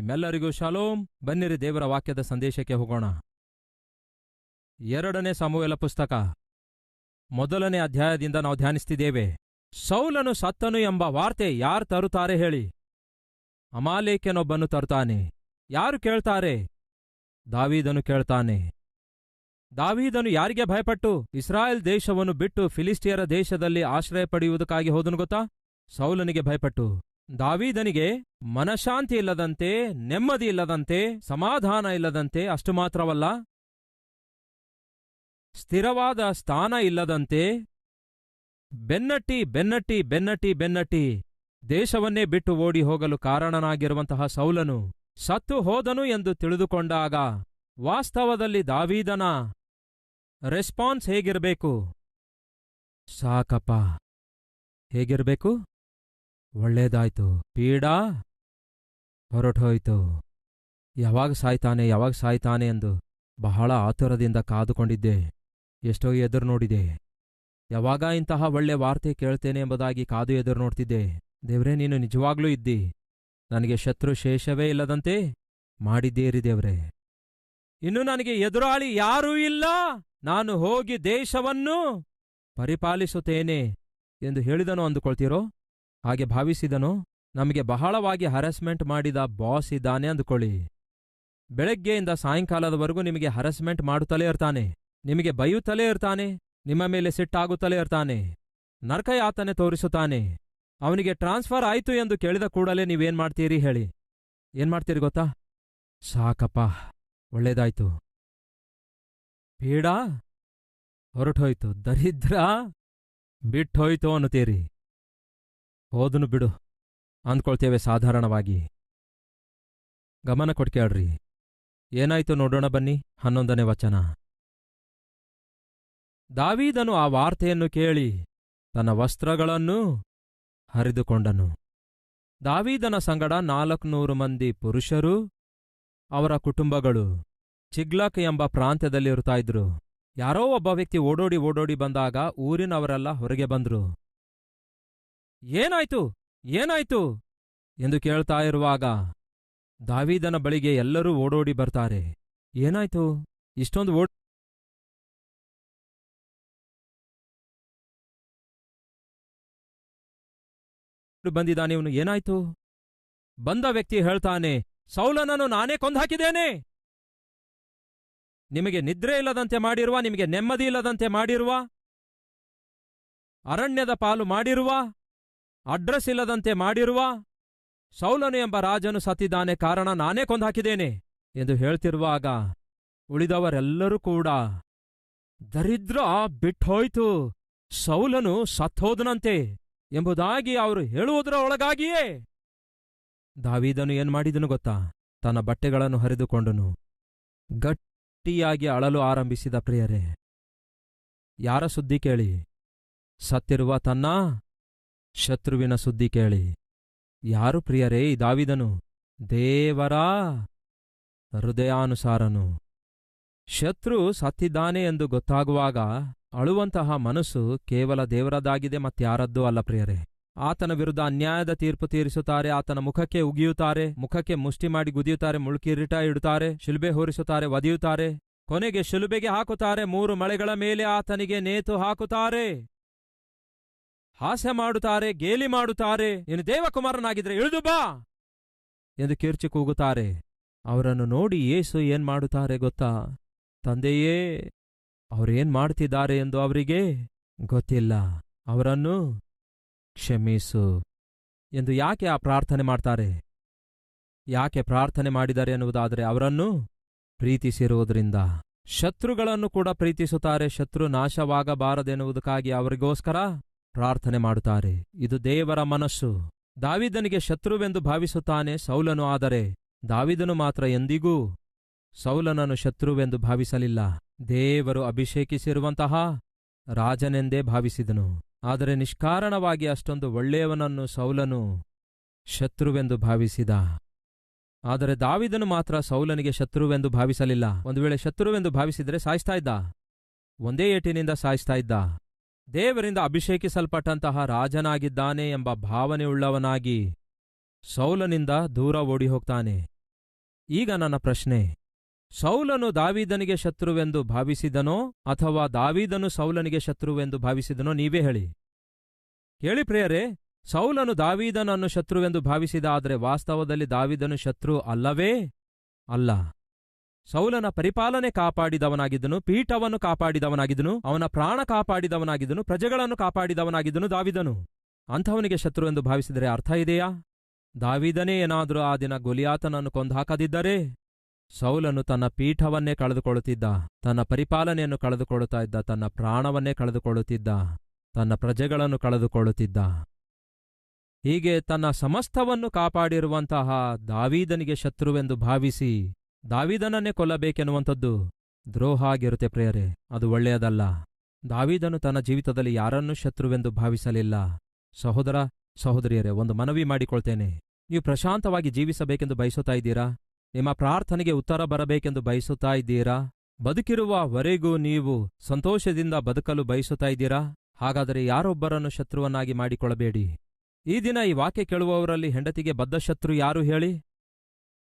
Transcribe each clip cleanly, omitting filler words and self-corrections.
ನಿಮ್ಮೆಲ್ಲರಿಗೂ ಶಾಲೋಮ್. ಬನ್ನಿರಿ ದೇವರ ವಾಕ್ಯದ ಸಂದೇಶಕ್ಕೆ ಹೋಗೋಣ. 2ನೇ ಸಮುವೇಲ ಪುಸ್ತಕ 1ನೇ ಅಧ್ಯಾಯದಿಂದ ನಾವು ಧ್ಯಾನಿಸ್ತಿದ್ದೇವೆ. ಸೌಲನು ಸತ್ತನು ಎಂಬ ವಾರ್ತೆ ಯಾರು ತರುತ್ತಾರೆ ಹೇಳಿ? ಅಮಾಲೇಕ್ಯನೊಬ್ಬನು ತರುತ್ತಾನೆ. ಯಾರು ಕೇಳ್ತಾರೆ? ದಾವೀದನು ಕೇಳ್ತಾನೆ. ದಾವೀದನು ಯಾರಿಗೆ ಭಯಪಟ್ಟು ಇಸ್ರಾಯೇಲ್ ದೇಶವನ್ನು ಬಿಟ್ಟು ಫಿಲಿಸ್ಟಿಯರ ದೇಶದಲ್ಲಿ ಆಶ್ರಯ ಪಡೆಯುವುದಕ್ಕಾಗಿ ಹೋದನು ಗೊತ್ತಾ? ಸೌಲನಿಗೆ ಭಯಪಟ್ಟು. ದಾವೀದನಿಗೆ ಮನಃಶಾಂತಿ ಇಲ್ಲದಂತೆ, ನೆಮ್ಮದಿ ಇಲ್ಲದಂತೆ, ಸಮಾಧಾನ ಇಲ್ಲದಂತೆ, ಅಷ್ಟು ಮಾತ್ರವಲ್ಲ, ಸ್ಥಿರವಾದ ಸ್ಥಾನ ಇಲ್ಲದಂತೆ, ಬೆನ್ನಟ್ಟಿ ಬೆನ್ನಟ್ಟಿ ಬೆನ್ನಟ್ಟಿ ಬೆನ್ನಟ್ಟಿ ದೇಶವನ್ನೇ ಬಿಟ್ಟು ಓಡಿ ಹೋಗಲು ಕಾರಣನಾಗಿರುವಂತಹ ಸೌಲನು ಸತ್ತು ಹೋದನು ಎಂದು ತಿಳಿದುಕೊಂಡಾಗ ವಾಸ್ತವದಲ್ಲಿ ದಾವೀದನ ರೆಸ್ಪಾನ್ಸ್ ಹೇಗಿರಬೇಕು? ಸಾಕಪ್ಪ, ಹೇಗಿರಬೇಕು? ಒಳ್ಳೇದಾಯ್ತು, ಪೀಡಾ ಹೊರಟೋಯ್ತು, ಯಾವಾಗ ಸಾಯ್ತಾನೆ ಎಂದು ಬಹಳ ಆತುರದಿಂದ ಕಾದುಕೊಂಡಿದ್ದೆ. ಎಷ್ಟೋ ಎದುರು ನೋಡಿದೆ. ಯಾವಾಗ ಇಂತಹ ಒಳ್ಳೆ ವಾರ್ತೆ ಕೇಳ್ತೇನೆ ಎಂಬುದಾಗಿ ಕಾದು ಎದುರು ನೋಡ್ತಿದ್ದೆ. ದೇವ್ರೇ, ನೀನು ನಿಜವಾಗ್ಲೂ ಇದ್ದಿ. ನನಗೆ ಶತ್ರು ಶೇಷವೇ ಇಲ್ಲದಂತೆ ಮಾಡಿದ್ದೀರಿ ದೇವ್ರೆ. ಇನ್ನು ನನಗೆ ಎದುರಾಳಿ ಯಾರೂ ಇಲ್ಲ, ನಾನು ಹೋಗಿ ದೇಶವನ್ನು ಪರಿಪಾಲಿಸುತ್ತೇನೆ ಎಂದು ಹೇಳಿದನು ಅಂದುಕೊಳ್ತೀರೋ? ಹಾಗೆ ಭಾವಿಸಿದನು. ನಮಗೆ ಬಹಳವಾಗಿ ಹರಾಸ್ಮೆಂಟ್ ಮಾಡಿದ ಬಾಸ್ ಇದ್ದಾನೆ ಅಂದುಕೊಳ್ಳಿ. ಬೆಳಗ್ಗೆಯಿಂದ ಸಾಯಂಕಾಲದವರೆಗೂ ನಿಮಗೆ ಹರಾಸ್ಮೆಂಟ್ ಮಾಡುತ್ತಲೇ ಇರ್ತಾನೆ, ನಿಮಗೆ ಬೈಯುತ್ತಲೇ ಇರ್ತಾನೆ, ನಿಮ್ಮ ಮೇಲೆ ಸಿಟ್ಟಾಗುತ್ತಲೇ ಇರ್ತಾನೆ, ನರಕಯಾತನೆ ತೋರಿಸುತ್ತಾನೆ. ಅವನಿಗೆ ಟ್ರಾನ್ಸ್ಫರ್ ಆಯ್ತು ಎಂದು ಕೇಳಿದ ಕೂಡಲೇ ನೀವೇನ್ ಮಾಡ್ತೀರಿ ಹೇಳಿ? ಏನ್ ಮಾಡ್ತೀರಿ ಗೊತ್ತಾ? ಸಾಕಪ್ಪ, ಒಳ್ಳೇದಾಯ್ತು, ಪೀಡಾ ಹೊರಟೋಯ್ತು, ದರಿದ್ರ ಬಿಟ್ಟೋಯ್ತು ಅನ್ನುತ್ತೀರಿ. ಹೋದನು ಬಿಡು ಅಂದ್ಕೊಳ್ತೇವೆ ಸಾಧಾರಣವಾಗಿ. ಗಮನ ಕೊಟ್ಕೇಳ್ರಿ, ಏನಾಯ್ತು ನೋಡೋಣ ಬನ್ನಿ. 11ನೇ ವಚನ. ದಾವೀದನು ಆ ವಾರ್ತೆಯನ್ನು ಕೇಳಿ ತನ್ನ ವಸ್ತ್ರಗಳನ್ನು ಹರಿದುಕೊಂಡನು. ದಾವೀದನ ಸಂಗಡ 400 ಮಂದಿ ಪುರುಷರು, ಅವರ ಕುಟುಂಬಗಳು ಚಿಗ್ಲಕ್ ಎಂಬ ಪ್ರಾಂತ್ಯದಲ್ಲಿರುತ್ತಾ ಇದ್ರು. ಯಾರೋ ಒಬ್ಬ ವ್ಯಕ್ತಿ ಓಡೋಡಿ ಬಂದಾಗ ಊರಿನವರೆಲ್ಲ ಹೊರಗೆ ಬಂದ್ರು. ಏನಾಯ್ತು ಎಂದು ಕೇಳ್ತಾ ಇರುವಾಗ ದಾವೀದನ ಬಳಿಗೆ ಎಲ್ಲರೂ ಓಡೋಡಿ ಬರ್ತಾರೆ. ಏನಾಯ್ತು? ಇಷ್ಟೊಂದು ಬಂದಿದ್ದಾನೆ ಇವನು, ಏನಾಯ್ತು? ಬಂದ ವ್ಯಕ್ತಿ ಹೇಳ್ತಾನೆ, ಸೌಲನನ್ನು ನಾನೇ ಕೊಂದಾಕಿದ್ದೇನೆ. ನಿಮಗೆ ನಿದ್ರೆ ಇಲ್ಲದಂತೆ ಮಾಡಿರುವ, ನಿಮಗೆ ನೆಮ್ಮದಿ ಇಲ್ಲದಂತೆ ಮಾಡಿರುವ, ಅರಣ್ಯದ ಪಾಲು ಮಾಡಿರುವ, ಅಡ್ರೆಸ್ ಇಲ್ಲದಂತೆ ಮಾಡಿರುವ ಸೌಲನು ಎಂಬ ರಾಜನು ಸತ್ತಿದ್ದಾನೆ, ಕಾರಣ ನಾನೇ ಕೊಂದಾಕಿದ್ದೇನೆ ಎಂದು ಹೇಳ್ತಿರುವಾಗ ಉಳಿದವರೆಲ್ಲರೂ ಕೂಡ ದರಿದ್ರ ಬಿಟ್ಟೋಯ್ತು, ಸೌಲನು ಸತ್ತೋದನಂತೆ ಎಂಬುದಾಗಿ ಅವರು ಹೇಳುವುದರ ಒಳಗಾಗಿಯೇ ದಾವೀದನು ಏನ್ ಮಾಡಿದನು ಗೊತ್ತಾ? ತನ್ನ ಬಟ್ಟೆಗಳನ್ನು ಹರಿದುಕೊಂಡನು, ಗಟ್ಟಿಯಾಗಿ ಅಳಲು ಆರಂಭಿಸಿದ. ಪ್ರಿಯರೇ, ಯಾರ ಸುದ್ದಿ ಕೇಳಿ? ಸತ್ತಿರುವ ತನ್ನ ಶತ್ರುವಿನ ಸುದ್ದಿ ಕೇಳಿ. ಯಾರು ಪ್ರಿಯರೇ ಈ ದಾವೀದನು? ದೇವರ ಹೃದಯಾನುಸಾರನು. ಶತ್ರು ಸತ್ತಿದ್ದಾನೆ ಎಂದು ಗೊತ್ತಾಗುವಾಗ ಅಳುವಂತಹ ಮನಸ್ಸು ಕೇವಲ ದೇವರದಾಗಿದೆ, ಮತ್ಯಾರದ್ದೂ ಅಲ್ಲ ಪ್ರಿಯರೇ. ಆತನ ವಿರುದ್ಧ ಅನ್ಯಾಯದ ತೀರ್ಪು ತೀರಿಸುತ್ತಾರೆ, ಆತನ ಮುಖಕ್ಕೆ ಉಗಿಯುತ್ತಾರೆ, ಮುಖಕ್ಕೆ ಮುಷ್ಟಿ ಮಾಡಿ ಗುದಿಯುತ್ತಾರೆ, ಮುಳುಕಿರೀಟ ಇಡುತ್ತಾರೆ, ಶಿಲುಬೆ ಹೊರಿಸುತ್ತಾರೆ, ಒದೆಯುತ್ತಾರೆ, ಕೊನೆಗೆ ಶಿಲುಬೆಗೆ ಹಾಕುತ್ತಾರೆ, 3 ಮಳೆಗಳ ಮೇಲೆ ಆತನಿಗೆ ನೇತು ಹಾಕುತ್ತಾರೆ, ಹಾಸ್ಯ ಮಾಡುತ್ತಾರೆ, ಗೇಲಿ ಮಾಡುತ್ತಾರೆ. ನೀನು ದೇವಕುಮಾರನಾಗಿದ್ರೆ ಇಳಿದು ಬಾ ಎಂದು ಕಿರ್ಚಿ ಕೂಗುತ್ತಾರೆ. ಅವರನ್ನು ನೋಡಿ ಯೇಸು ಏನ್ ಮಾಡುತ್ತಾರೆ ಗೊತ್ತಾ? ತಂದೆಯೇ, ಅವರೇನ್ ಮಾಡ್ತಿದ್ದಾರೆ ಎಂದು ಅವರಿಗೆ ಗೊತ್ತಿಲ್ಲ, ಅವರನ್ನು ಕ್ಷಮಿಸು ಎಂದು. ಯಾಕೆ ಆ ಪ್ರಾರ್ಥನೆ ಮಾಡ್ತಾರೆ? ಯಾಕೆ ಪ್ರಾರ್ಥನೆ ಮಾಡಿದ್ದಾರೆ ಎನ್ನುವುದಾದರೆ ಅವರನ್ನು ಪ್ರೀತಿಸಿರುವುದರಿಂದ. ಶತ್ರುಗಳನ್ನು ಕೂಡ ಪ್ರೀತಿಸುತ್ತಾರೆ, ಶತ್ರು ನಾಶವಾಗಬಾರದೆನ್ನುವುದಕ್ಕಾಗಿ ಅವರಿಗೋಸ್ಕರ ಪ್ರಾರ್ಥನೆ ಮಾಡುತ್ತಾರೆ. ಇದು ದೇವರ ಮನಸ್ಸು. ದಾವೀದನಿಗೆ ಶತ್ರುವೆಂದು ಭಾವಿಸುತ್ತಾನೆ ಸೌಲನು, ಆದರೆ ದಾವೀದನು ಮಾತ್ರ ಎಂದಿಗೂ ಸೌಲನನ್ನು ಶತ್ರುವೆಂದು ಭಾವಿಸಲಿಲ್ಲ. ದೇವರು ಅಭಿಷೇಕಿಸಿರುವಂತಹ ರಾಜನೆಂದೇ ಭಾವಿಸಿದನು. ಆದರೆ ನಿಷ್ಕಾರಣವಾಗಿ ಅಷ್ಟೊಂದು ಒಳ್ಳೆಯವನನ್ನು ಸೌಲನು ಶತ್ರುವೆಂದು ಭಾವಿಸಿದ. ಆದರೆ ದಾವೀದನು ಮಾತ್ರ ಸೌಲನಿಗೆ ಶತ್ರುವೆಂದು ಭಾವಿಸಲಿಲ್ಲ. ಒಂದು ವೇಳೆ ಶತ್ರುವೆಂದು ಭಾವಿಸಿದರೆ ಸಾಯಿಸ್ತಾ ಇದ್ದ, ಒಂದೇ ಏಟಿನಿಂದ ಸಾಯಿಸ್ತಾ ಇದ್ದ. ದೇವರಿಂದ ಅಭಿಷೇಕಿಸಲ್ಪಟ್ಟಂತಹ ರಾಜನಾಗಿದ್ದಾನೆ ಎಂಬ ಭಾವನೆಯುಳ್ಳವನಾಗಿ ಸೌಲನಿಂದ ದೂರ ಓಡಿ ಹೋಗ್ತಾನೆ. ಈಗ ನನ್ನ ಪ್ರಶ್ನೆ, ಸೌಲನು ದಾವೀದನಿಗೆ ಶತ್ರುವೆಂದು ಭಾವಿಸಿದನೋ ಅಥವಾ ದಾವೀದನು ಸೌಲನಿಗೆ ಶತ್ರುವೆಂದು ಭಾವಿಸಿದನೋ ನೀವೇ ಹೇಳಿ. ಕೇಳಿ ಪ್ರಿಯರೇ, ಸೌಲನು ದಾವೀದನನ್ನು ಶತ್ರುವೆಂದು ಭಾವಿಸಿದ, ಆದರೆ ವಾಸ್ತವದಲ್ಲಿ ದಾವೀದನು ಶತ್ರು ಅಲ್ಲವೇ ಅಲ್ಲ. ಸೌಲನ ಪರಿಪಾಲನೆ ಕಾಪಾಡಿದವನಾಗಿದ್ದನು, ಪೀಠವನ್ನು ಕಾಪಾಡಿದವನಾಗಿದ್ದನು, ಅವನ ಪ್ರಾಣ ಕಾಪಾಡಿದವನಾಗಿದ್ದನು, ಪ್ರಜೆಗಳನ್ನು ಕಾಪಾಡಿದವನಾಗಿದ್ದನು ದಾವೀದನು. ಅಂಥವನಿಗೆ ಶತ್ರು ಎಂದು ಭಾವಿಸಿದರೆ ಅರ್ಥ ಇದೆಯಾ? ದಾವೀದನೇ ಏನಾದರೂ ಆ ದಿನ ಗೊಲಿಯಾತನನ್ನು ಕೊಂದುಹಾಕದಿದ್ದರೆ ಸೌಲನು ತನ್ನ ಪೀಠವನ್ನೇ ಕಳೆದುಕೊಳ್ಳುತ್ತಿದ್ದ, ತನ್ನ ಪರಿಪಾಲನೆಯನ್ನು ಕಳೆದುಕೊಳ್ಳುತ್ತಾ ಇದ್ದ, ತನ್ನ ಪ್ರಾಣವನ್ನೇ ಕಳೆದುಕೊಳ್ಳುತ್ತಿದ್ದ, ತನ್ನ ಪ್ರಜೆಗಳನ್ನು ಕಳೆದುಕೊಳ್ಳುತ್ತಿದ್ದ. ಹೀಗೆ ತನ್ನ ಸಮಸ್ತವನ್ನು ಕಾಪಾಡಿರುವಂತಹ ದಾವೀದನಿಗೆ ಶತ್ರುವೆಂದು ಭಾವಿಸಿ ದಾವೀದನನ್ನೇ ಕೊಲ್ಲಬೇಕೆನ್ನುವಂಥದ್ದು ದ್ರೋಹ ಆಗಿರುತ್ತೆ ಪ್ರಿಯರೇ, ಅದು ಒಳ್ಳೆಯದಲ್ಲ. ದಾವೀದನು ತನ್ನ ಜೀವಿತದಲ್ಲಿ ಯಾರನ್ನೂ ಶತ್ರುವೆಂದು ಭಾವಿಸಲಿಲ್ಲ. ಸಹೋದರ ಸಹೋದರಿಯರೇ, ಒಂದು ಮನವಿ ಮಾಡಿಕೊಳ್ತೇನೆ. ನೀವು ಪ್ರಶಾಂತವಾಗಿ ಜೀವಿಸಬೇಕೆಂದು ಬಯಸುತ್ತಾ ಇದ್ದೀರಾ? ನಿಮ್ಮ ಪ್ರಾರ್ಥನೆಗೆ ಉತ್ತರ ಬರಬೇಕೆಂದು ಬಯಸುತ್ತಾ ಇದ್ದೀರಾ? ಬದುಕಿರುವವರೆಗೂ ನೀವು ಸಂತೋಷದಿಂದ ಬದುಕಲು ಬಯಸುತ್ತಾ ಇದ್ದೀರಾ? ಹಾಗಾದರೆ ಯಾರೊಬ್ಬರನ್ನು ಶತ್ರುವನ್ನಾಗಿ ಮಾಡಿಕೊಳ್ಳಬೇಡಿ. ಈ ದಿನ ಈ ವಾಕ್ಯ ಕೇಳುವವರಲ್ಲಿ ಹೆಂಡತಿಗೆ ಬದ್ಧ ಶತ್ರು ಯಾರು ಹೇಳಿ?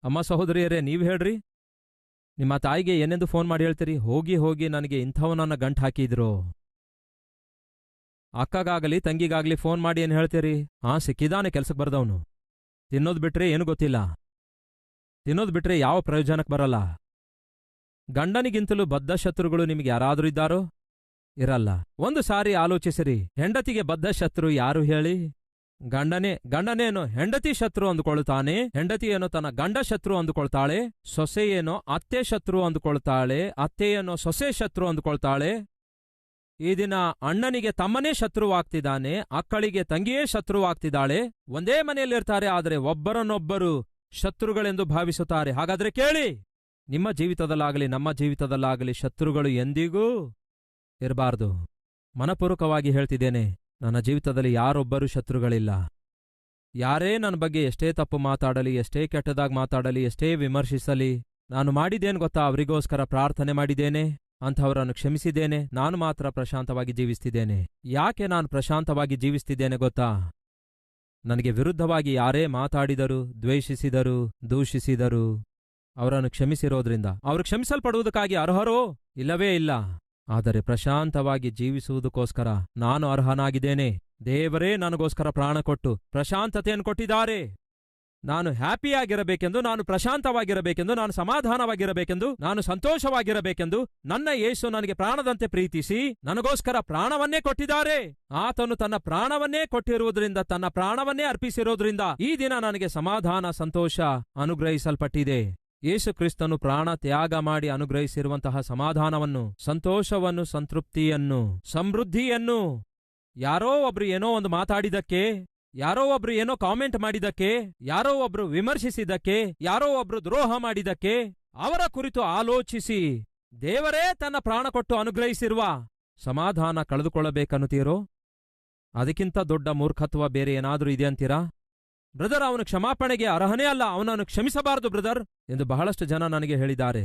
ಅಮ್ಮ ಸಹೋದರಿಯರೇ, ನೀವು ಹೇಳ್ರಿ. ನಿಮ್ಮ ತಾಯಿಗೆ ಏನೆಂದು ಫೋನ್ ಮಾಡಿ ಹೇಳ್ತೀರಿ? ಹೋಗಿ ಹೋಗಿ ನನಗೆ ಇಂಥವನನ್ನ ಗಂಟು ಹಾಕಿದ್ರು. ಅಕ್ಕಗಾಗಲಿ ತಂಗಿಗಾಗಲಿ ಫೋನ್ ಮಾಡಿ ಏನು ಹೇಳ್ತೀರಿ? ಸಿಕ್ಕಿದಾನೆ ಕೆಲ್ಸಕ್ಕೆ ಬರ್ದವನು. ತಿನ್ನೋದು ಬಿಟ್ರೆ ಏನು ಗೊತ್ತಿಲ್ಲ, ತಿನ್ನೋದು ಬಿಟ್ರೆ ಯಾವ ಪ್ರಯೋಜನಕ್ಕೆ ಬರಲ್ಲ. ಗಂಡನಿಗಿಂತಲೂ ಬದ್ಧ ಶತ್ರುಗಳು ನಿಮಗೆ ಯಾರಾದರೂ ಇದ್ದಾರೋ? ಇರಲ್ಲ. ಒಂದು ಸಾರಿ ಆಲೋಚಿಸಿರಿ, ಹೆಂಡತಿಗೆ ಬದ್ಧ ಶತ್ರು ಯಾರು ಹೇಳಿ? ಗಂಡನೇನೋ ಹೆಂಡತಿ ಶತ್ರು ಅಂದುಕೊಳ್ತಾನೆ, ಹೆಂಡತಿಯೇನೋ ತನ್ನ ಗಂಡ ಶತ್ರು ಅಂದುಕೊಳ್ತಾಳೆ, ಸೊಸೆಯೇನೋ ಅತ್ತೆ ಶತ್ರು ಅಂದುಕೊಳ್ತಾಳೆ, ಅತ್ತೆಯೇನೋ ಸೊಸೆ ಶತ್ರು ಅಂದುಕೊಳ್ತಾಳೆ. ಈ ದಿನ ಅಣ್ಣನಿಗೆ ತಮ್ಮನೇ ಶತ್ರುವಾಗ್ತಿದ್ದಾನೆ, ಅಕ್ಕಳಿಗೆ ತಂಗಿಯೇ ಶತ್ರುವಾಗ್ತಿದ್ದಾಳೆ. ಒಂದೇ ಮನೆಯಲ್ಲಿರ್ತಾರೆ, ಆದರೆ ಒಬ್ಬರನ್ನೊಬ್ಬರು ಶತ್ರುಗಳೆಂದು ಭಾವಿಸುತ್ತಾರೆ. ಹಾಗಾದ್ರೆ ಕೇಳಿ, ನಿಮ್ಮ ಜೀವಿತದಲ್ಲಾಗಲಿ ನಮ್ಮ ಜೀವಿತದಲ್ಲಾಗಲಿ ಶತ್ರುಗಳು ಎಂದಿಗೂ ಇರಬಾರ್ದು. ಮನಪೂರ್ವಕವಾಗಿ ಹೇಳ್ತಿದ್ದೇನೆ, ನನ್ನ ಜೀವಿತದಲ್ಲಿ ಯಾರೊಬ್ಬರೂ ಶತ್ರುಗಳಿಲ್ಲ. ಯಾರೇ ನನ್ನ ಬಗ್ಗೆ ಎಷ್ಟೇ ತಪ್ಪು ಮಾತಾಡಲಿ, ಎಷ್ಟೇ ಕೆಟ್ಟದಾಗಿ ಮಾತಾಡಲಿ, ಎಷ್ಟೇ ವಿಮರ್ಶಿಸಲಿ, ನಾನು ಮಾಡಿದ್ದೇನು ಗೊತ್ತಾ? ಅವರಿಗೋಸ್ಕರ ಪ್ರಾರ್ಥನೆ ಮಾಡಿದ್ದೇನೆ, ಅಂಥವರನ್ನು ಕ್ಷಮಿಸಿದ್ದೇನೆ. ನಾನು ಮಾತ್ರ ಪ್ರಶಾಂತವಾಗಿ ಜೀವಿಸ್ತಿದ್ದೇನೆ. ಯಾಕೆ ನಾನು ಪ್ರಶಾಂತವಾಗಿ ಜೀವಿಸ್ತಿದ್ದೇನೆ ಗೊತ್ತಾ? ನನಗೆ ವಿರುದ್ಧವಾಗಿ ಯಾರೇ ಮಾತಾಡಿದರು, ದ್ವೇಷಿಸಿದರು, ದೂಷಿಸಿದರು, ಅವರನ್ನು ಕ್ಷಮಿಸಿರೋದ್ರಿಂದ. ಅವರು ಕ್ಷಮಿಸಲ್ಪಡುವುದಕ್ಕಾಗಿ ಅರ್ಹರೋ? ಇಲ್ಲವೇ ಇಲ್ಲ. ಆದರೆ ಪ್ರಶಾಂತವಾಗಿ ಜೀವಿಸುವುದಕ್ಕೋಸ್ಕರ ನಾನು ಅರ್ಹನಾಗಿದ್ದೇನೆ. ದೇವರೇ ನನಗೋಸ್ಕರ ಪ್ರಾಣ ಕೊಟ್ಟು ಪ್ರಶಾಂತತೆಯನ್ನು ಕೊಟ್ಟಿದ್ದಾರೆ. ನಾನು ಹ್ಯಾಪಿಯಾಗಿರಬೇಕೆಂದು, ನಾನು ಪ್ರಶಾಂತವಾಗಿರಬೇಕೆಂದು, ನಾನು ಸಮಾಧಾನವಾಗಿರಬೇಕೆಂದು, ನಾನು ಸಂತೋಷವಾಗಿರಬೇಕೆಂದು ನನ್ನ ಯೇಸು ನನಗೆ ಪ್ರಾಣದಂತೆ ಪ್ರೀತಿಸಿ ನನಗೋಸ್ಕರ ಪ್ರಾಣವನ್ನೇ ಕೊಟ್ಟಿದ್ದಾರೆ. ಆತನು ತನ್ನ ಪ್ರಾಣವನ್ನೇ ಕೊಟ್ಟಿರುವುದರಿಂದ, ತನ್ನ ಪ್ರಾಣವನ್ನೇ ಅರ್ಪಿಸಿರೋದ್ರಿಂದ ಈ ದಿನ ನನಗೆ ಸಮಾಧಾನ, ಸಂತೋಷ ಅನುಗ್ರಹಿಸಲ್ಪಟ್ಟಿದೆ. ಯೇಸು ಕ್ರಿಸ್ತನು ಪ್ರಾಣ ತ್ಯಾಗ ಮಾಡಿ ಅನುಗ್ರಹಿಸಿರುವಂತಹ ಸಮಾಧಾನವನ್ನು, ಸಂತೋಷವನ್ನು, ಸಂತೃಪ್ತಿಯನ್ನು, ಸಮೃದ್ಧಿಯನ್ನು ಯಾರೋ ಒಬ್ರು ಏನೋ ಒಂದು ಮಾತಾಡಿದಕ್ಕೆ, ಯಾರೋ ಒಬ್ರು ಏನೋ ಕಾಮೆಂಟ್ ಮಾಡಿದಕ್ಕೆ, ಯಾರೋ ಒಬ್ರು ವಿಮರ್ಶಿಸಿದ್ದಕ್ಕೆ, ಯಾರೋ ಒಬ್ರು ದ್ರೋಹ ಮಾಡಿದಕ್ಕೆ ಅವರ ಕುರಿತು ಆಲೋಚಿಸಿ ದೇವರೇ ತನ್ನ ಪ್ರಾಣ ಕೊಟ್ಟು ಅನುಗ್ರಹಿಸಿರುವ ಸಮಾಧಾನ ಕಳೆದುಕೊಳ್ಳಬೇಕನ್ನುತ್ತೀರೋ? ಅದಕ್ಕಿಂತ ದೊಡ್ಡ ಮೂರ್ಖತ್ವ ಬೇರೆ ಏನಾದರೂ ಇದೆ ಅಂತೀರಾ? ಬ್ರದರ್, ಅವನು ಕ್ಷಮಾಪಣೆಗೆ ಅರ್ಹನೇ ಅಲ್ಲ, ಅವನನ್ನು ಕ್ಷಮಿಸಬಾರದು ಬ್ರದರ್ ಎಂದು ಬಹಳಷ್ಟು ಜನ ನನಗೆ ಹೇಳಿದ್ದಾರೆ.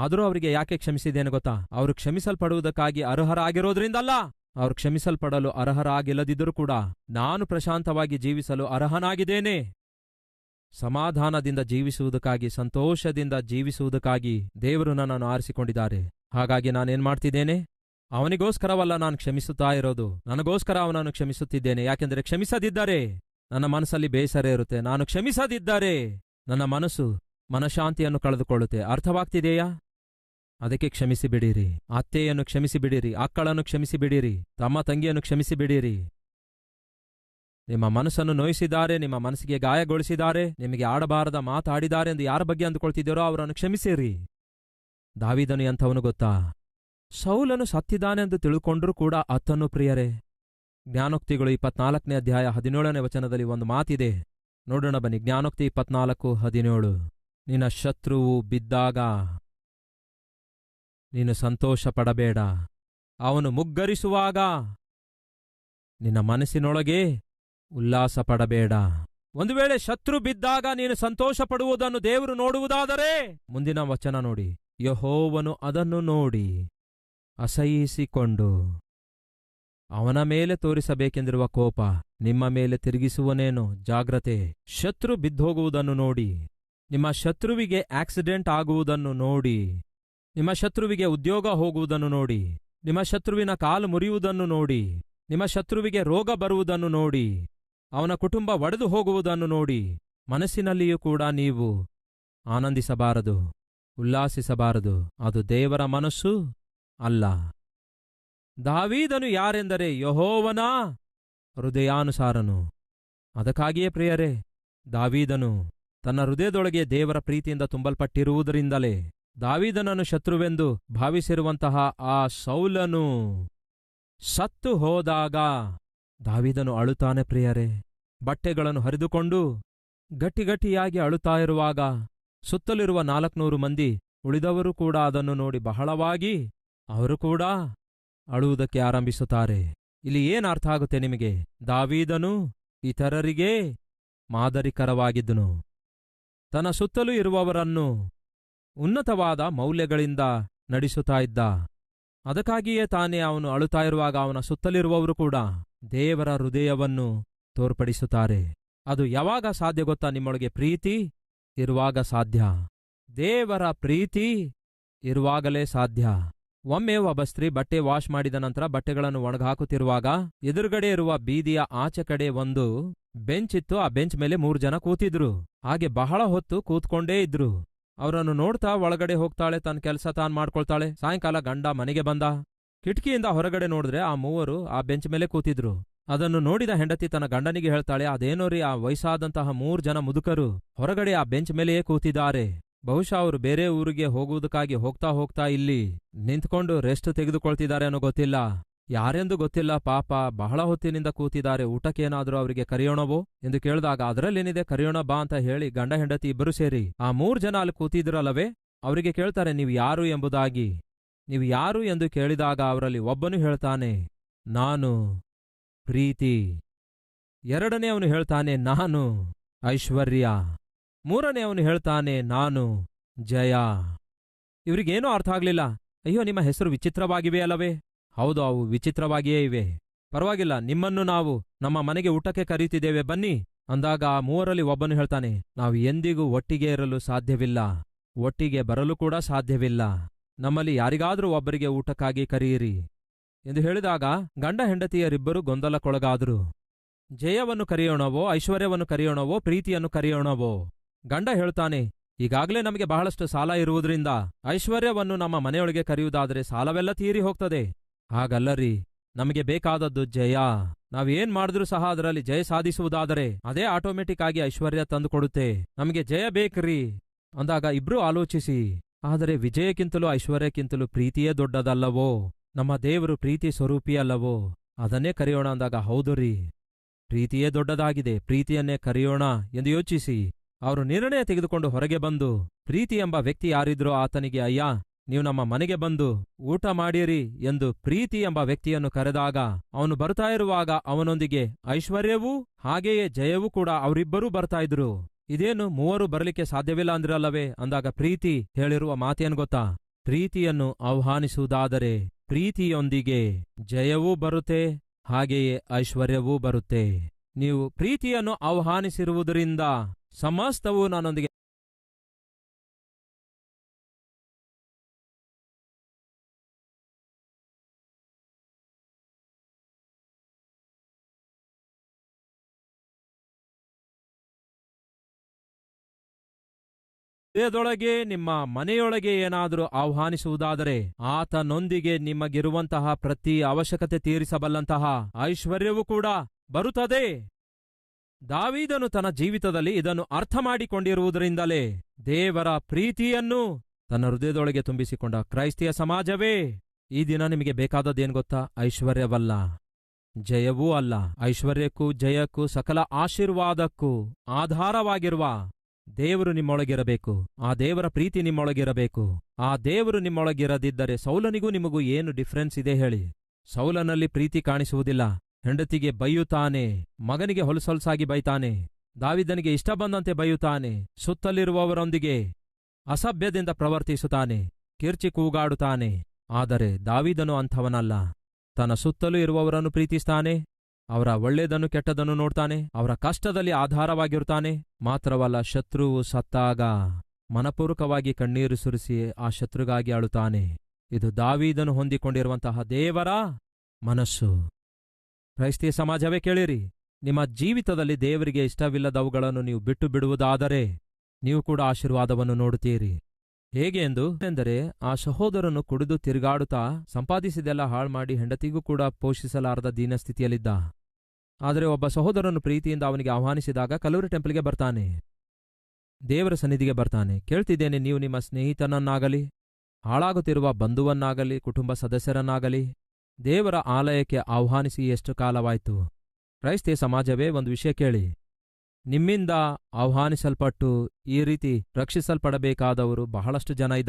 ಆದರೂ ಅವರಿಗೆ ಯಾಕೆ ಕ್ಷಮಿಸಿದ್ದೇನೆ ಗೊತ್ತಾ? ಅವರು ಕ್ಷಮಿಸಲ್ಪಡುವುದಕ್ಕಾಗಿ ಅರ್ಹರಾಗಿರೋದ್ರಿಂದಲ್ಲ. ಅವರು ಕ್ಷಮಿಸಲ್ಪಡಲು ಅರ್ಹರಾಗಿಲ್ಲದಿದ್ದರೂ ಕೂಡ ನಾನು ಪ್ರಶಾಂತವಾಗಿ ಜೀವಿಸಲು ಅರ್ಹನಾಗಿದ್ದೇನೆ. ಸಮಾಧಾನದಿಂದ ಜೀವಿಸುವುದಕ್ಕಾಗಿ, ಸಂತೋಷದಿಂದ ಜೀವಿಸುವುದಕ್ಕಾಗಿ ದೇವರು ನನ್ನನ್ನು ಆರಿಸಿಕೊಂಡಿದ್ದಾರೆ. ಹಾಗಾಗಿ ನಾನೇನ್ ಮಾಡ್ತಿದ್ದೇನೆ? ಅವನಿಗೋಸ್ಕರವಲ್ಲ ನಾನು ಕ್ಷಮಿಸುತ್ತಾ ಇರೋದು, ನನಗೋಸ್ಕರ ಅವನನ್ನು ಕ್ಷಮಿಸುತ್ತಿದ್ದೇನೆ. ಯಾಕೆಂದರೆ ಕ್ಷಮಿಸದಿದ್ದರೆ ನನ್ನ ಮನಸ್ಸಲ್ಲಿ ಬೇಸರ ಇರುತ್ತೆ. ನಾನು ಕ್ಷಮಿಸದಿದ್ದರೆ ನನ್ನ ಮನಸ್ಸು ಮನಃಶಾಂತಿಯನ್ನು ಕಳೆದುಕೊಳ್ಳುತ್ತೆ. ಅರ್ಥವಾಗ್ತಿದೆಯಾ? ಅದಕ್ಕೆ ಕ್ಷಮಿಸಿಬಿಡಿರಿ. ಅತ್ತೆಯನ್ನು ಕ್ಷಮಿಸಿಬಿಡಿರಿ, ಅಕ್ಕಳನ್ನು ಕ್ಷಮಿಸಿಬಿಡಿರಿ, ತಮ್ಮ ತಂಗಿಯನ್ನು ಕ್ಷಮಿಸಿಬಿಡಿರಿ. ನಿಮ್ಮ ಮನಸ್ಸನ್ನು ನೋಯಿಸಿದ್ದಾರೆ, ನಿಮ್ಮ ಮನಸ್ಸಿಗೆ ಗಾಯಗೊಳಿಸಿದ್ದಾರೆ, ನಿಮಗೆ ಆಡಬಾರದ ಮಾತಾಡಿದ್ದಾರೆ ಎಂದು ಯಾರ ಬಗ್ಗೆ ಅಂದುಕೊಳ್ತಿದ್ದೀರೋ ಅವರನ್ನು ಕ್ಷಮಿಸಿರಿ. ದಾವೀದನು ಎಂಥವನು ಗೊತ್ತಾ? ಸೌಲನು ಸತ್ತಿದ್ದಾನೆಂದು ತಿಳ್ಕೊಂಡ್ರೂ ಕೂಡ ಅತ್ತನು ಪ್ರಿಯರೇ. ಜ್ಞಾನೋಕ್ತಿಗಳು 24ನೇ ಅಧ್ಯಾಯ 17ನೇ ವಚನದಲ್ಲಿ ಒಂದು ಮಾತಿದೆ, ನೋಡೋಣ ಬನ್ನಿ. ಜ್ಞಾನೋಕ್ತಿ 24:17. ನಿನ್ನ ಶತ್ರುವು ಬಿದ್ದಾಗ ನೀನು ಸಂತೋಷ ಪಡಬೇಡ, ಅವನು ಮುಗ್ಗರಿಸುವಾಗ ನಿನ್ನ ಮನಸ್ಸಿನೊಳಗೆ ಉಲ್ಲಾಸ ಪಡಬೇಡ. ಒಂದು ವೇಳೆ ಶತ್ರು ಬಿದ್ದಾಗ ನೀನು ಸಂತೋಷ ಪಡುವುದನ್ನು ದೇವರು ನೋಡುವುದಾದರೆ, ಮುಂದಿನ ವಚನ ನೋಡಿ, ಯೆಹೋವನು ಅದನ್ನು ನೋಡಿ ಅಸಹ್ಯಿಸಿಕೊಂಡು ಅವನ ಮೇಲೆ ತೋರಿಸಬೇಕೆಂದಿರುವ ಕೋಪ ನಿಮ್ಮ ಮೇಲೆ ತಿರುಗಿಸುವನೇನೋ ಜಾಗ್ರತೆ. ಶತ್ರು ಬಿದ್ದೋಗುವುದನ್ನು ನೋಡಿ ನಿಮ್ಮ ಶತ್ರುವಿಗೆ ಆಕ್ಸಿಡೆಂಟ್ ಆಗುವುದನ್ನು ನೋಡಿ, ನಿಮ್ಮ ಶತ್ರುವಿಗೆ ಉದ್ಯೋಗ ಹೋಗುವುದನ್ನು ನೋಡಿ, ನಿಮ್ಮ ಶತ್ರುವಿನ ಕಾಲು ಮುರಿಯುವುದನ್ನು ನೋಡಿ, ನಿಮ್ಮ ಶತ್ರುವಿಗೆ ರೋಗ ಬರುವುದನ್ನು ನೋಡಿ, ಅವನ ಕುಟುಂಬ ಒಡೆದು ಹೋಗುವುದನ್ನು ನೋಡಿ ಮನಸ್ಸಿನಲ್ಲಿಯೂ ಕೂಡ ನೀವು ಆನಂದಿಸಬಾರದು, ಉಲ್ಲಾಸಿಸಬಾರದು. ಅದು ದೇವರ ಮನಸ್ಸು ಅಲ್ಲ. ದಾವೀದನು ಯಾರೆಂದರೆ ಯೆಹೋವನ ಹೃದಯಾನುಸಾರನು. ಅದಕ್ಕಾಗಿಯೇ ಪ್ರಿಯರೇ, ದಾವೀದನು ತನ್ನ ಹೃದಯದೊಳಗೆ ದೇವರ ಪ್ರೀತಿಯಿಂದ ತುಂಬಲ್ಪಟ್ಟಿರುವುದರಿಂದಲೇ ದಾವೀದನನ್ನು ಶತ್ರುವೆಂದು ಭಾವಿಸಿರುವಂತಹ ಆ ಸೌಲನು ಸತ್ತು ಹೋದಾಗ ದಾವೀದನು ಅಳುತ್ತಾನೆ ಪ್ರಿಯರೇ. ಬಟ್ಟೆಗಳನ್ನು ಹರಿದುಕೊಂಡು ಗಟ್ಟಿಗಟ್ಟಿಯಾಗಿ ಅಳುತ್ತಾ ಇರುವಾಗ ಸುತ್ತಲಿರುವ 400 ಮಂದಿ ಉಳಿದವರು ಕೂಡ ಅದನ್ನು ನೋಡಿ ಬಹಳವಾಗಿ ಅವರು ಕೂಡ ಅಳುವುದಕ್ಕೆ ಆರಂಭಿಸುತ್ತಾರೆ. ಇಲ್ಲಿ ಏನು ಅರ್ಥ ಆಗುತ್ತೆ ನಿಮಗೆ? ದಾವೀದನು ಇತರರಿಗೆ ಮಾದರಿಕರವಾಗಿದ್ದನು. ತನ್ನ ಸುತ್ತಲೂ ಇರುವವರನ್ನು ಉನ್ನತವಾದ ಮೌಲ್ಯಗಳಿಂದ ನಡೆಸುತ್ತಾ ಇದ್ದ. ಅದಕ್ಕಾಗಿಯೇ ತಾನೇ ಅವನು ಅಳುತ್ತಾ ಇರುವಾಗ ಅವನ ಸುತ್ತಲಿರುವವರು ಕೂಡ ದೇವರ ಹೃದಯವನ್ನು ತೋರ್ಪಡಿಸುತ್ತಾರೆ. ಅದು ಯಾವಾಗ ಸಾಧ್ಯ ಗೊತ್ತಾ? ನಿಮ್ಮೊಳಗೆ ಪ್ರೀತಿ ಇರುವಾಗ ಸಾಧ್ಯ. ದೇವರ ಪ್ರೀತಿ ಇರುವಾಗಲೇ ಸಾಧ್ಯ. ಒಮ್ಮೆ ಒಬ್ಬ ಸ್ತ್ರೀ ಬಟ್ಟೆ ವಾಶ್ ಮಾಡಿದ ನಂತರ ಬಟ್ಟೆಗಳನ್ನು ಒಣಗಾಕುತ್ತಿರುವಾಗ ಎದುರುಗಡೆ ಇರುವ ಬೀದಿಯ ಆಚೆ ಕಡೆ ಒಂದು ಬೆಂಚ್ ಇತ್ತು. ಆ ಬೆಂಚ್ ಮೇಲೆ 3 ಜನ ಕೂತಿದ್ರು. ಹಾಗೆ ಬಹಳ ಹೊತ್ತು ಕೂತ್ಕೊಂಡೇ ಇದ್ರು. ಅವರನ್ನು ನೋಡ್ತಾ ಒಳಗಡೆ ಹೋಗ್ತಾಳೆ, ತನ್ನ ಕೆಲಸ ತಾನು ಮಾಡ್ಕೊಳ್ತಾಳೆ. ಸಾಯಂಕಾಲ ಗಂಡ ಮನೆಗೆ ಬಂದ. ಕಿಟಕಿಯಿಂದ ಹೊರಗಡೆ ನೋಡಿದ್ರೆ ಆ 3 ಆ ಬೆಂಚ್ ಮೇಲೆ ಕೂತಿದ್ರು. ಅದನ್ನು ನೋಡಿದ ಹೆಂಡತಿ ತನ್ನ ಗಂಡನಿಗೆ ಹೇಳ್ತಾಳೆ, ಅದೇನೋರಿ, ಆ ವಯಸ್ಸಾದಂತಹ 3 ಜನ ಮುದುಕರು ಹೊರಗಡೆ ಆ ಬೆಂಚ್ ಮೇಲೆಯೇ ಕೂತಿದ್ದಾರೆ. ಬಹುಶಃ ಅವರು ಬೇರೆ ಊರಿಗೆ ಹೋಗುವುದಕ್ಕಾಗಿ ಹೋಗ್ತಾ ಹೋಗ್ತಾ ಇಲ್ಲಿ ನಿಂತ್ಕೊಂಡು ರೆಸ್ಟ್ ತೆಗೆದುಕೊಳ್ತಿದ್ದಾರೆ ಅನ್ನೋ ಗೊತ್ತಿಲ್ಲ. ಯಾರೆಂದು ಗೊತ್ತಿಲ್ಲ. ಪಾಪ ಬಹಳ ಹೊತ್ತಿನಿಂದ ಕೂತಿದ್ದಾರೆ. ಊಟಕ್ಕೇನಾದ್ರೂ ಅವರಿಗೆ ಕರೆಯೋಣವೋ ಎಂದು ಕೇಳಿದಾಗ ಅದರಲ್ಲೇನಿದೆ, ಕರೆಯೋಣ ಬಾ ಅಂತ ಹೇಳಿ ಗಂಡ ಹೆಂಡತಿ ಇಬ್ಬರು ಸೇರಿ ಆ 3 ಜನ ಅಲ್ಲಿ ಕೂತಿದ್ರಲ್ಲವೇ ಅವರಿಗೆ ಕೇಳ್ತಾರೆ, ನೀವು ಯಾರು ಎಂಬುದಾಗಿ. ನೀವು ಯಾರು ಎಂದು ಕೇಳಿದಾಗ ಅವರಲ್ಲಿ ಒಬ್ಬನು ಹೇಳ್ತಾನೆ, ನಾನು ಪ್ರೀತಿ. ಎರಡನೇ ಅವನು ಹೇಳ್ತಾನೆ, ನಾನು ಐಶ್ವರ್ಯ. ಮೂರನೇ ಅವನು ಹೇಳ್ತಾನೆ, ನಾನು ಜಯ. ಇವರಿಗೇನೂ ಅರ್ಥ ಆಗ್ಲಿಲ್ಲ. ಅಯ್ಯೋ, ನಿಮ್ಮ ಹೆಸರು ವಿಚಿತ್ರವಾಗಿವೆ ಅಲ್ಲವೇ? ಹೌದು, ಅವು ವಿಚಿತ್ರವಾಗಿಯೇ ಇವೆ. ಪರವಾಗಿಲ್ಲ, ನಿಮ್ಮನ್ನು ನಾವು ನಮ್ಮ ಮನೆಗೆ ಊಟಕ್ಕೆ ಕರೀತಿದ್ದೇವೆ, ಬನ್ನಿ ಅಂದಾಗ ಆ 3ರಲ್ಲಿ ಒಬ್ಬನು ಹೇಳ್ತಾನೆ, ನಾವು ಎಂದಿಗೂ ಒಟ್ಟಿಗೆ ಇರಲು ಸಾಧ್ಯವಿಲ್ಲ, ಒಟ್ಟಿಗೆ ಬರಲು ಕೂಡ ಸಾಧ್ಯವಿಲ್ಲ. ನಮ್ಮಲ್ಲಿ ಯಾರಿಗಾದರೂ ಒಬ್ಬರಿಗೆ ಊಟಕ್ಕಾಗಿ ಕರೆಯಿರಿ ಎಂದು ಹೇಳಿದಾಗ ಗಂಡ ಹೆಂಡತಿಯರಿಬ್ಬರು ಗೊಂದಲಕ್ಕೊಳಗಾದರು. ಜಯವನ್ನು ಕರೆಯೋಣವೋ, ಐಶ್ವರ್ಯವನ್ನು ಕರೆಯೋಣವೋ, ಪ್ರೀತಿಯನ್ನು ಕರೆಯೋಣವೋ? ಗಂಡ ಹೇಳ್ತಾನೆ, ಈಗಾಗಲೇ ನಮಗೆ ಬಹಳಷ್ಟು ಸಾಲ ಇರುವುದರಿಂದ ಐಶ್ವರ್ಯವನ್ನು ನಮ್ಮ ಮನೆಯೊಳಗೆ ಕರೆಯುವುದಾದರೆ ಸಾಲವೆಲ್ಲ ತೀರಿ ಹೋಗ್ತದೆ. ಹಾಗಲ್ಲರಿ, ನಮಗೆ ಬೇಕಾದದ್ದು ಜಯ. ನಾವೇನ್ ಮಾಡಿದ್ರೂ ಸಹ ಅದರಲ್ಲಿ ಜಯ ಸಾಧಿಸುವುದಾದರೆ ಅದೇ ಆಟೋಮೆಟಿಕ್ ಆಗಿ ಐಶ್ವರ್ಯ ತಂದುಕೊಡುತ್ತೆ. ನಮಗೆ ಜಯ ಬೇಕ್ರಿ ಅಂದಾಗ ಇಬ್ರೂ ಆಲೋಚಿಸಿ, ಆದರೆ ವಿಜಯಕ್ಕಿಂತಲೂ ಐಶ್ವರ್ಯಕ್ಕಿಂತಲೂ ಪ್ರೀತಿಯೇ ದೊಡ್ಡದಲ್ಲವೋ? ನಮ್ಮ ದೇವರು ಪ್ರೀತಿ ಸ್ವರೂಪಿಯಲ್ಲವೋ? ಅದನ್ನೇ ಕರೆಯೋಣ ಅಂದಾಗ, ಹೌದು ರೀ, ಪ್ರೀತಿಯೇ ದೊಡ್ಡದಾಗಿದೆ, ಪ್ರೀತಿಯನ್ನೇ ಕರೆಯೋಣ ಎಂದು ಯೋಚಿಸಿ ಅವರು ನಿರ್ಣಯ ತೆಗೆದುಕೊಂಡು ಹೊರಗೆ ಬಂದು, ಪ್ರೀತಿ ಎಂಬ ವ್ಯಕ್ತಿ ಯಾರಿದ್ರೋ ಆತನಿಗೆ, ಅಯ್ಯ, ನೀವು ನಮ್ಮ ಮನೆಗೆ ಬಂದು ಊಟ ಮಾಡಿರಿ ಎಂದು ಪ್ರೀತಿ ಎಂಬ ವ್ಯಕ್ತಿಯನ್ನು ಕರೆದಾಗ ಅವನು ಬರ್ತಾ ಇರುವಾಗ ಅವನೊಂದಿಗೆ ಐಶ್ವರ್ಯವೂ ಹಾಗೆಯೇ ಜಯವೂ ಕೂಡ ಅವರಿಬ್ಬರೂ ಬರ್ತಾ ಇದ್ರು. ಇದೇನು 3 ಬರಲಿಕ್ಕೆ ಸಾಧ್ಯವಿಲ್ಲ ಅಂದ್ರಲ್ಲವೇ ಅಂದಾಗ ಪ್ರೀತಿ ಹೇಳಿರುವ ಮಾತೇನು ಗೊತ್ತಾ? ಪ್ರೀತಿಯನ್ನು ಆಹ್ವಾನಿಸುವುದಾದರೆ ಪ್ರೀತಿಯೊಂದಿಗೆ ಜಯವೂ ಬರುತ್ತೆ, ಹಾಗೆಯೇ ಐಶ್ವರ್ಯವೂ ಬರುತ್ತೆ. ನೀವು ಪ್ರೀತಿಯನ್ನು ಆಹ್ವಾನಿಸಿರುವುದರಿಂದ ಸಮಸ್ತವೂ ನನ್ನೊಂದಿಗೆ ಹೃದಯದೊಳಗೆ ನಿಮ್ಮ ಮನೆಯೊಳಗೆ ಏನಾದರೂ ಆಹ್ವಾನಿಸುವುದಾದರೆ ಆತನೊಂದಿಗೆ ನಿಮಗಿರುವಂತಹ ಪ್ರತಿ ಅವಶ್ಯಕತೆ ತೀರಿಸಬಲ್ಲಂತಹ ಐಶ್ವರ್ಯವೂ ಕೂಡ ಬರುತ್ತದೆ. ದಾವೀದನು ತನ್ನ ಜೀವಿತದಲ್ಲಿ ಇದನ್ನು ಅರ್ಥ ಮಾಡಿಕೊಂಡಿರುವುದರಿಂದಲೇ ದೇವರ ಪ್ರೀತಿಯನ್ನು ತನ್ನ ಹೃದಯದೊಳಗೆ ತುಂಬಿಸಿಕೊಂಡ ಕ್ರೈಸ್ತಿಯ ಸಮಾಜವೇ, ಈ ದಿನ ನಿಮಗೆ ಬೇಕಾದದ್ದೇನು ಗೊತ್ತಾ? ಐಶ್ವರ್ಯವಲ್ಲ, ಜಯವೂ ಅಲ್ಲ. ಐಶ್ವರ್ಯಕ್ಕೂ ಜಯಕ್ಕೂ ಸಕಲ ಆಶೀರ್ವಾದಕ್ಕೂ ಆಧಾರವಾಗಿರುವ ದೇವರು ನಿಮ್ಮೊಳಗಿರಬೇಕು. ಆ ದೇವರ ಪ್ರೀತಿ ನಿಮ್ಮೊಳಗಿರಬೇಕು. ಆ ದೇವರು ನಿಮ್ಮೊಳಗಿರದಿದ್ದರೆ ಸೌಲನಿಗೂ ನಿಮಗೂ ಏನು ಡಿಫರೆನ್ಸ್ ಇದೆ ಹೇಳಿ? ಸೌಲನಲ್ಲಿ ಪ್ರೀತಿ ಕಾಣಿಸುವುದಿಲ್ಲ. ಹೆಂಡತಿಗೆ ಬೈಯುತ್ತಾನೆ, ಮಗನಿಗೆ ಹೊಲಸೊಲಸಾಗಿ ಬೈತಾನೆ, ದಾವೀದನಿಗೆ ಇಷ್ಟ ಬಂದಂತೆ ಬೈಯುತ್ತಾನೆ, ಸುತ್ತಲಿರುವವರೊಂದಿಗೆ ಅಸಭ್ಯದಿಂದ ಪ್ರವರ್ತಿಸುತ್ತಾನೆ, ಕಿರ್ಚಿ ಕೂಗಾಡುತ್ತಾನೆ. ಆದರೆ ದಾವೀದನು ಅಂಥವನಲ್ಲ. ತನ್ನ ಸುತ್ತಲೂ ಇರುವವರನ್ನು ಪ್ರೀತಿಸ್ತಾನೆ, ಅವರ ಒಳ್ಳೆಯದನ್ನು ಕೆಟ್ಟದನ್ನು ನೋಡ್ತಾನೆ, ಅವರ ಕಷ್ಟದಲ್ಲಿ ಆಧಾರವಾಗಿರುತ್ತಾನೆ. ಮಾತ್ರವಲ್ಲ, ಶತ್ರುವು ಸತ್ತಾಗ ಮನಪೂರ್ವಕವಾಗಿ ಕಣ್ಣೀರು ಸುರಿಸಿ ಆ ಶತ್ರುಗಾಗಿ ಅಳುತ್ತಾನೆ. ಇದು ದಾವೀದನು ಹೊಂದಿಕೊಂಡಿರುವಂತಹ ದೇವರ ಮನಸ್ಸು. ಕ್ರೈಸ್ತಿಯ ಸಮಾಜವೇ ಕೇಳಿರಿ, ನಿಮ್ಮ ಜೀವಿತದಲ್ಲಿ ದೇವರಿಗೆ ಇಷ್ಟವಿಲ್ಲದವುಗಳನ್ನು ನೀವು ಬಿಟ್ಟು ಬಿಡುವುದಾದರೆ ನೀವು ಕೂಡ ಆಶೀರ್ವಾದವನ್ನು ನೋಡುತ್ತೀರಿ. ಹೇಗೆ ಎಂದರೆ, ಆ ಸಹೋದರನು ಕುಡಿದು ತಿರುಗಾಡುತ್ತಾ ಸಂಪಾದಿಸಿದೆಲ್ಲ ಹಾಳ್ಮಾಡಿ ಹೆಂಡತಿಗೂ ಕೂಡ ಪೋಷಿಸಲಾರದ ದೀನಸ್ಥಿತಿಯಲ್ಲಿದ್ದ. ಆದರೆ ಒಬ್ಬ ಸಹೋದರನು ಪ್ರೀತಿಯಿಂದ ಅವನಿಗೆ ಆಹ್ವಾನಿಸಿದಾಗ ಕಲೂರಿ ಟೆಂಪಲ್ಗೆ ಬರ್ತಾನೆ, ದೇವರ ಸನ್ನಿಧಿಗೆ ಬರ್ತಾನೆ. ಕೇಳ್ತಿದ್ದೇನೆ, ನೀವು ನಿಮ್ಮ ಸ್ನೇಹಿತನನ್ನಾಗಲಿ, ಹಾಳಾಗುತ್ತಿರುವ ಬಂಧುವನ್ನಾಗಲಿ, ಕುಟುಂಬ ಸದಸ್ಯರನ್ನಾಗಲಿ ದೇವರ ಆಲಯಕ್ಕೆ ಆಹ್ವಾನಿಸಿ ಎಷ್ಟು ಕಾಲವಾಯಿತು? ಕ್ರೈಸ್ತಿಯ ಸಮಾಜವೇ, ಒಂದು ವಿಷಯ ಕೇಳಿ, ನಿಮ್ಮಿಂದ ಆಹ್ವಾನಿಸಲ್ಪಟ್ಟು ಈ ರೀತಿ ರಕ್ಷಿಸಲ್ಪಡಬೇಕಾದವರು ಬಹಳಷ್ಟು ಜನ ಇದ್ದಾರೆ.